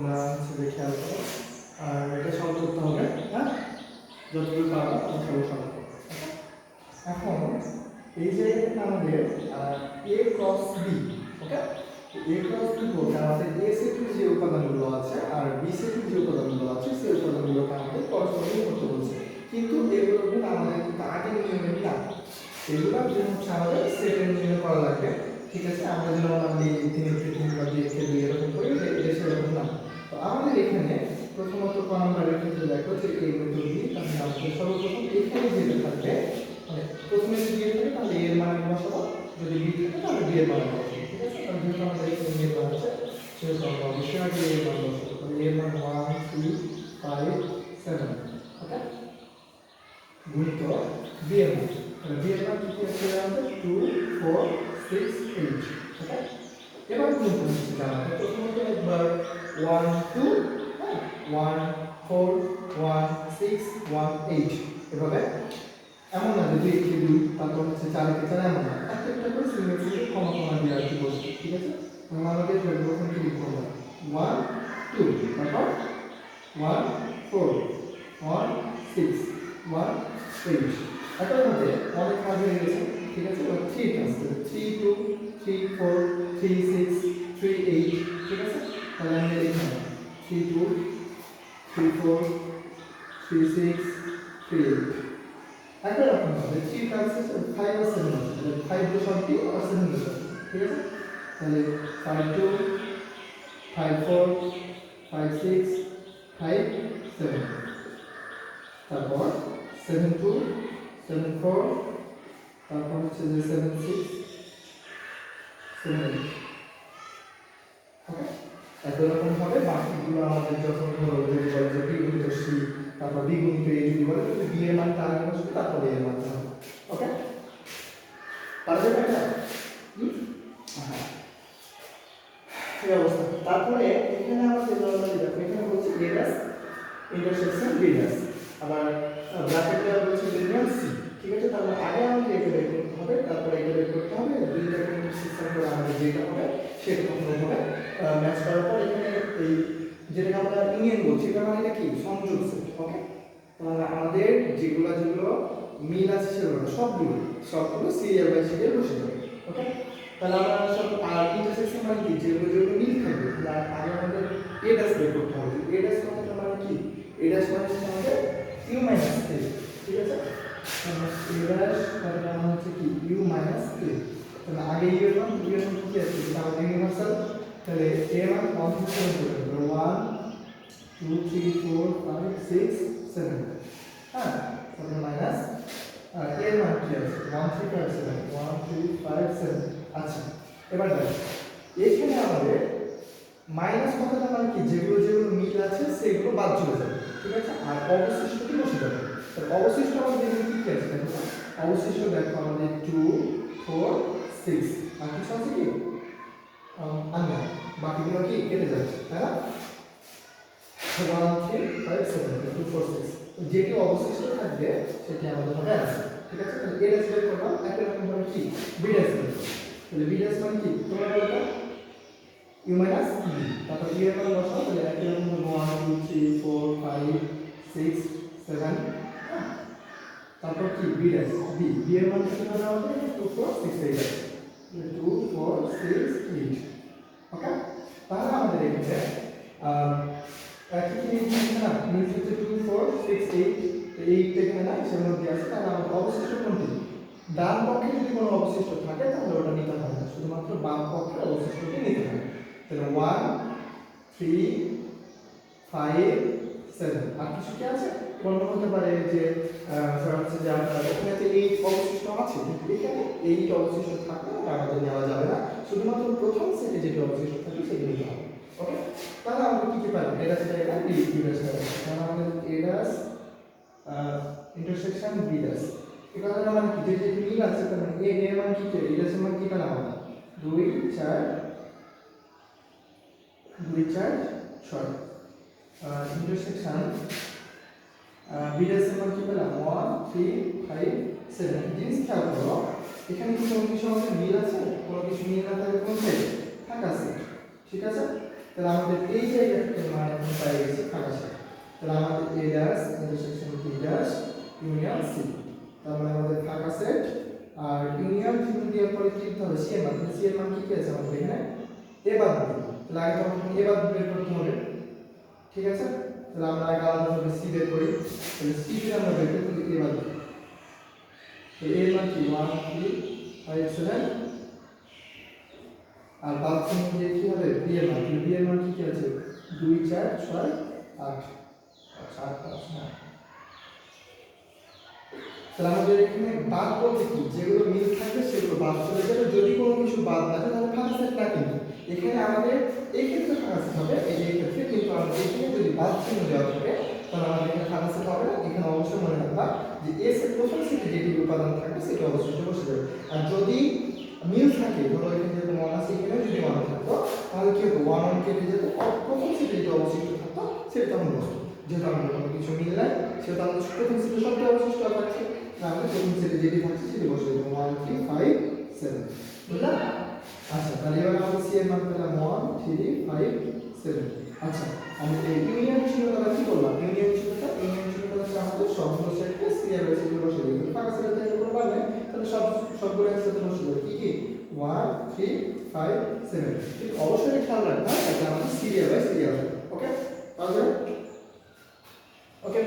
তোমরা হচ্ছে খেয়াল করো আর এটা সলভ করতে হবে, হ্যাঁ, যতদূর পারবা তুমি সলভ করো। এখন এই যে আমাদের a cross b, okay, a cross b বলতে আমাদের a সেটের যে উপাদানগুলো আছে আর b সেটের যে উপাদানগুলো আছে সেই উপাদানগুলোকে আমাদের করসপন্ডিং করতে বলছে, কিন্তু এগুলো কিন্তু আমাদের কিন্তু আগে নিয়মের না, এগুলো যে হচ্ছে আমাদের সেটের নিয়মে করা লাগবে, ঠিক আছে। আমরা যেমন আমি 3 বা 2 এরকম করি, এটা সেরকম না। তো আমাদের এখানে প্রথমত ক নম্বরের ক্ষেত্রে দেখো যে a গুণিত b, তাহলে আমাদের সর্বপ্রথম এখানে যেটা থাকবে মানে প্রথমে যদি a থাকে তাহলে a এর মান বসাবো, যদি b থাকে তাহলে b এর মান বসাবো, ঠিক আছে। তাহলে যেহেতু আমাদের এখানে a এর মান আছে সেহেতু আমরা অবশ্যই আগে a এর মান বসাবো, তাহলে a এর মান 1 3 5 7, ওকে, গুণিত b এর মান, তাহলে b এর মান কি আছে আমাদের 2 4 6 8, ওকে। এবার গুণ করছি জানাতে প্রথমত একবার 1 2, হ্যাঁ, 1 4 1 6 1 8, এভাবে এমন না যে 2 কে 2 তারপর হচ্ছে 4 কে 4, এমন না, একটা একটা করে সিমেট্রিক কমা কমা দিয়ে আর কি বলছি, ঠিক আছে। তাহলে আমাদের প্রথম কি লিখব আমরা 1 2, তারপর 1 4 1 6 1 8, এখন মধ্যে অনেক কাজ হয়ে গেছে, ঠিক আছে। এবার 3 ট্রান্সফার 3 2 3 4 3 6 3 8, ঠিক আছে। তাহলে আমরা লিখব 3 2 3 4 3 6 3 8, একই রকম ভাবে 3 ট্রান্সফার 5 আর 7 আছে, তাহলে 5 দিয়ে সবটি আর 7 দিয়ে সবটি, ঠিক আছে। তাহলে 5 2 5 4 5 6 5 7, তারপর 7 2 7 4, তারপর হচ্ছে যে 7 6 7 8, ওকে। একই রকম ভাবে বাকিগুলো আমাদের যখন ধরো যদি বলে যে b গুণিত c, তারপর b গুণিত a, যদি বলে তাহলে b এর মান তার আগে বসবে, তারপর a এর মান হবে, ওকে। পারা যাবে এটা? হ্যাঁ, এই অবস্থা। তারপরে এখানে আমাদের নরমালি দেখো এখানে বলছে a Das intersection b Das, আবার ব্র্যাকেটে বলছে লিনিয়ার c, ঠিক আছে। তাহলে আগে আমাদের এটা বের করতে হবে, তারপরে এটা বের করতে হবে, দুইটা ইন্টারসেকশন করে আমাদের যেটা হবে সেটা কখনো হবে ম্যাচ করার পর এখানে এই যেটাকে আমরা ইউনিয়ন বলছি, এটা মানে কি সংযোগ সেট, ওকে। তাহলে আমাদের যেগুলো যেগুলো মিল আছে সেগুলো সবগুলো সিরিয়াল বাই সিরিয়াল বসে যাবে, ওকে। তাহলে আমরা সব আর ইন্টারসেকশন মানে কি যেগুলো যেগুলো মিল থাকবে, তাহলে আগে আমাদের এ ড্যাশ বের করতে হবে। এ ড্যাশ মানে কি, এ ড্যাশ মানে আমাদের ইউ মাইনাস এ, ঠিক আছে। তাহলে এ ড্যাশ তাহলে আমরা হচ্ছে কি ইউ মাইনাস এ, তাহলে আগে ইউ এর মান কি আছে, এটা আমাদের ইউনিভার্সাল, তাহলে এ মান 1 2 3 4 1 2 3 4 5 6 7, হ্যাঁ, তাহলে মাইনাস আর এর মান কি আছে 1 3 5 7 1 3 5 7, আচ্ছা। এবার দেখো এখানে আমাদের মাইনাস কথাটা মানে কি যেগুলো যেগুলো মিল আছে সেগুলো বাদ চলে যাবে, ঠিক আছে, আর অবশিষ্টটি বসে যাবে। তাহলে অবশিষ্ট আমাদের এখানে কি আছে দেখো, অবশিষ্ট দেখো আমাদের 2 4 6, আর কিছু আছে কি আনবা, বাকিগুলো কি কেটে যাচ্ছে, তাই না। 1 3 5 7 2 4 6, যেটি অবশিষ্ট থাকবে সেটি আমাদের হবে অ্যান্সার, ঠিক আছে। তাহলে এর বের করলাম, একই রকম ভাবে কি বি ড্যাশ বের করব, তাহলে বি ড্যাশ মানে কি তোমরা বলতো ইউ মাইনাস বি, তারপর ই এর মান বসাও, তাহলে একই রকম 1 2 3 4 5 6 7, তারপর কি বি ড্যাশ বি এর মান কত হবে আমাদের 2 4 6 8 আছে, 2 4 6 8, ওকে। তাহলে আমাদের এখানে একই জিনিস না নিচে হচ্ছে 2 4 6 8, 8 এখানে না সেটার মধ্যে আছে, তাহলে আমাদের অবশিষ্ট কোনটি, ডান পক্ষে যদি কোনো অবশিষ্ট থাকে তাহলে ওটা নিতে হবে না, শুধুমাত্র বাম পক্ষে অবশিষ্টটি নিতে হবে। তাহলে 1 3 5 7, আর কিছু কি আছে বন্ধ হতে পারে যে ধরা হচ্ছে যে আমরা এখানে তো 8 অবশিষ্ট আছে, কিন্তু এখানে 8 অবশিষ্ট থাকলে আমাদের নেওয়া যাবে না, শুধুমাত্র প্রথম সেটে যেটি অবশিষ্ট থাকে সেটি নিতে হবে, ওকে। তাহলে আমরা কি কি পাবো, এটা সেটা এটা বি ড্যাশ পাবো, তাহলে আমাদের A dash intersection B dash, এখানে মানে কি যে মিল আছে, তার মানে এ এর মান কি এ ড্যাশ এর মান কি পেলাম আমরা 2 4 2 4 6, ইন্টারসেকশন বি ড্যাশ এর মান কি পেলাম 1 3 5 7, জিনিস খেয়াল করো এখানে কি কোনো কিছু আমাদের মিল আছে, কোনো কিছু মিল না থাকলে কোন সাইড ফাঁকা আছে, ঠিক আছে। তাহলে আমাদের এই জায়গাটার মান এখন পাই গেছে ফাঁকা সেট। তাহলে আমাদের A dash intersection B dash union C, তার মানে আমাদের ফাঁকা সেট আর ইউনিয়ন চিহ্ন দেওয়ার পরে কি দিতে হবে? সি এর মান। সি এর মান কি আছে আমাদের এখানে? এ বাদ দিতে হবে। তাহলে আগে তখন এ বাদ বের করতে হবে, ঠিক আছে? তাহলে আমরা আগে আলাদাভাবে সি বের করি। তাহলে সি কে আমরা বের করি, তাহলে এ বাদ দিই। তাহলে এর মান কি? 1 3 5 7, আর বাদ চিহ্ন দিয়ে কি হবে? বি এর মান। বি এর মান কি আছে? 2 4 6 8, 8 5 না। তাহলে আমাদের এখানে বাদ বলতে কি? যেগুলো মিল থাকবে সেগুলো বাদ চলে যাবে। যদি কোনো কিছু বাদ থাকে তাহলে ফাঁকা সেট না, কিন্তু এখানে আমাদের এই ক্ষেত্রে ফাঁকা সেট হবে, এই ক্ষেত্রে। কিন্তু আমাদের এখানে যদি বাদ চিহ্ন দেওয়া থাকে তাহলে আমাদের এখানে ফাঁকা সেট হবে না। এখানে অবশ্যই মনে রাখবা যে এ সেট প্রথম সেটে যেটি উপাদান থাকবে সেটা অবশ্যই বসে যাবে। আর যদি মিল থাকে, ধরো এখানে যেহেতু 1 আছে, এখানেও যদি 1 থাকতো তাহলে কি হতো? 1 1 কেটে যেত, প্রথম সেটে যেটা অবশিষ্ট থাকতো সেটা তখন বসতো। যেহেতু আমাদের কোনো কিছু মিল নাই সেটা আমাদের প্রথম সেটে সবটা অবশিষ্ট থাকছে, তাহলে প্রথম সেটে যেটি থাকছে সেটি বসে যাবে 1 3 5 7, বুঝলা? আচ্ছা, তাহলে এবার আমাদের সি এর মান পেলাম 1 3 5 7। আচ্ছা, আমি এই ইউনিয়ন চিহ্নটা কি করলাম? ইউনিয়ন চিহ্নটা হচ্ছে আমাদের সবগুলো সেটকে সি এর বেসিসে বসে দিই। ফাঁকা সেটে থেকে কোনো বার নেই, তাহলে সবগুলো একসাথে বসে যাবে। কি কি? 1 3 5 7। কিন্তু অবশ্যই খেয়াল রাখবা এটা আমাদের সিরিয়াল বাই সিরিয়াল, ওকে? তাহলে ওকে